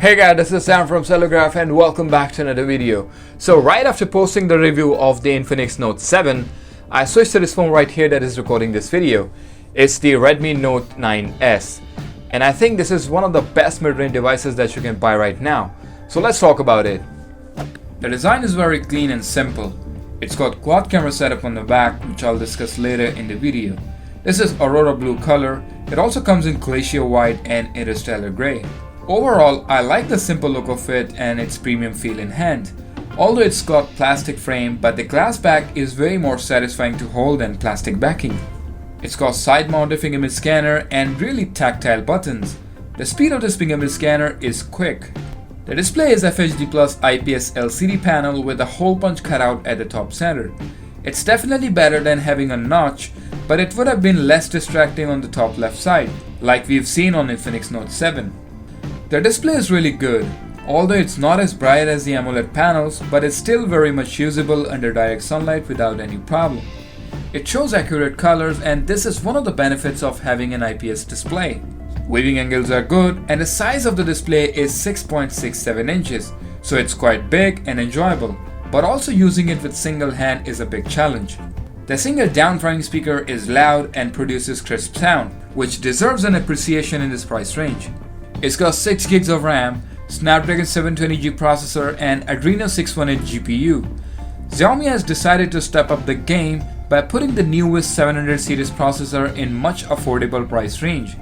Hey guys, this is Sam from CelloGraph and welcome back to another video. So right after posting the review of the Infinix Note 7, I switched to this phone right here that is recording this video. It's the Redmi Note 9S. And I think this is one of the best mid-range devices that you can buy right now. So let's talk about it. The design is very clean and simple. It's got quad camera setup on the back, which I'll discuss later in the video. This is Aurora blue color. It also comes in Glacier white and Interstellar gray. Overall, I like the simple look of it and its premium feel in hand. Although it's got plastic frame, but the glass back is way more satisfying to hold than plastic backing. It's got side-mounted fingerprint scanner and really tactile buttons. The speed of this fingerprint scanner is quick. The display is FHD Plus IPS LCD panel with a hole punch cutout at the top center. It's definitely better than having a notch, but it would have been less distracting on the top left side, like we've seen on Infinix Note 7. The display is really good, although it's not as bright as the AMOLED panels, but it's still very much usable under direct sunlight without any problem. It shows accurate colors, and this is one of the benefits of having an IPS display. Viewing angles are good, and the size of the display is 6.67 inches, so it's quite big and enjoyable, but also using it with single hand is a big challenge. The single down-firing speaker is loud and produces crisp sound, which deserves an appreciation in this price range. It's got 6 gigs of RAM, Snapdragon 720G processor and Adreno 618 GPU. Xiaomi has decided to step up the game by putting the newest 700 series processor in much affordable price range.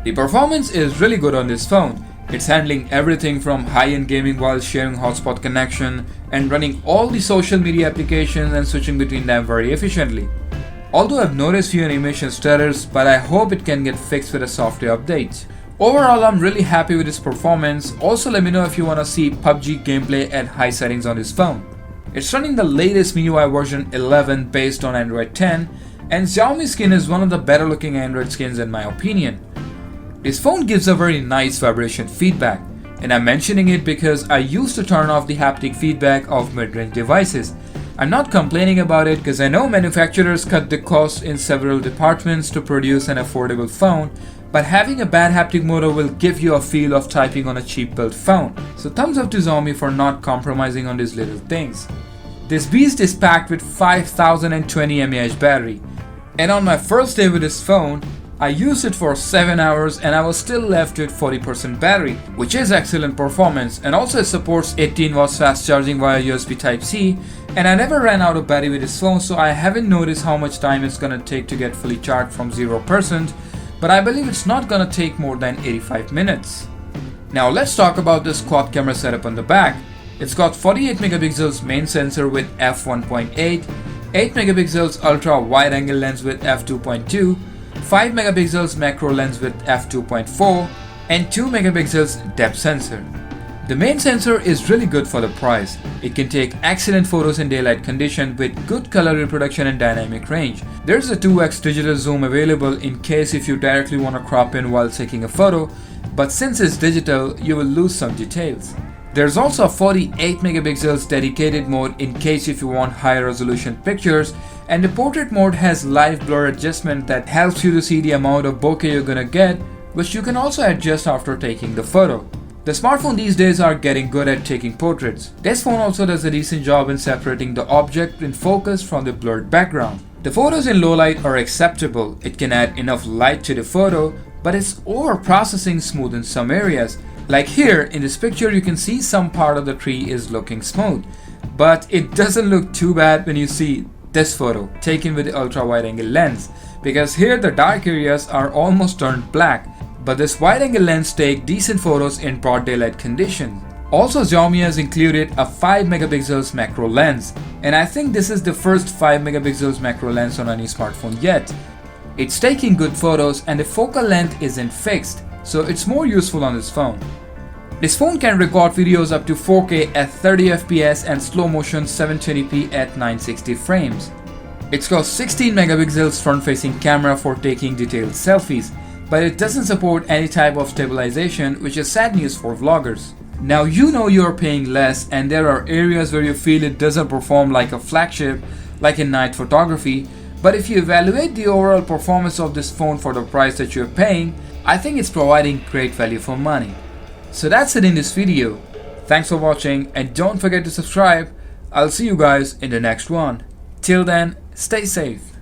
The performance is really good on this phone. It's handling everything from high-end gaming while sharing hotspot connection and running all the social media applications and switching between them very efficiently. Although I've noticed few animation stutters, but I hope it can get fixed with a software update. Overall, I'm really happy with its performance. Also, let me know if you want to see PUBG gameplay at high settings on this phone. It's running the latest MIUI version 11 based on Android 10, and Xiaomi skin is one of the better looking Android skins in my opinion. This phone gives a very nice vibration feedback, and I'm mentioning it because I used to turn off the haptic feedback of mid-range devices. I'm not complaining about it because I know manufacturers cut the cost in several departments to produce an affordable phone, but having a bad haptic motor will give you a feel of typing on a cheap built phone. So thumbs up to Xiaomi for not compromising on these little things. This beast is packed with 5020 mAh battery, and on my first day with this phone, I used it for 7 hours and I was still left with 40% battery, which is excellent performance, and also it supports 18 watts fast charging via USB Type-C, and I never ran out of battery with this phone, so I haven't noticed how much time it's gonna take to get fully charged from 0%, but I believe it's not gonna take more than 85 minutes. Now let's talk about this quad camera setup on the back. It's got 48 megapixels main sensor with f1.8, 8 megapixels ultra wide angle lens with f2.2, 5 megapixels macro lens with f2.4, and 2 megapixels depth sensor. The main sensor is really good for the price. It can take excellent photos in daylight condition with good color reproduction and dynamic range. There's a 2x digital zoom available in case if you directly want to crop in while taking a photo, but since it's digital, you will lose some details. There's also a 48 megapixels dedicated mode in case if you want higher resolution pictures, and the portrait mode has live blur adjustment that helps you to see the amount of bokeh you're gonna get, which you can also adjust after taking the photo. The smartphones these days are getting good at taking portraits. This phone also does a decent job in separating the object in focus from the blurred background. The photos in low light are acceptable. It can add enough light to the photo, but it's over-processing smooth in some areas. Like here, in this picture you can see some part of the tree is looking smooth, but it doesn't look too bad when you see this photo taken with the ultra wide angle lens, because here the dark areas are almost turned black. But this wide angle lens takes decent photos in broad daylight conditions. Also, Xiaomi has included a 5 megapixels macro lens, and I think this is the first 5 megapixels macro lens on any smartphone yet. It's taking good photos and the focal length isn't fixed, so it's more useful on this phone. This phone can record videos up to 4K at 30 FPS and slow motion 720p at 960 frames. It's got 16 megapixels front facing camera for taking detailed selfies, but it doesn't support any type of stabilization, which is sad news for vloggers. Now you know you're paying less and there are areas where you feel it doesn't perform like a flagship, like in night photography, but if you evaluate the overall performance of this phone for the price that you're paying, I think it's providing great value for money. So that's it in this video. Thanks for watching and don't forget to subscribe. I'll see you guys in the next one. Till then, stay safe.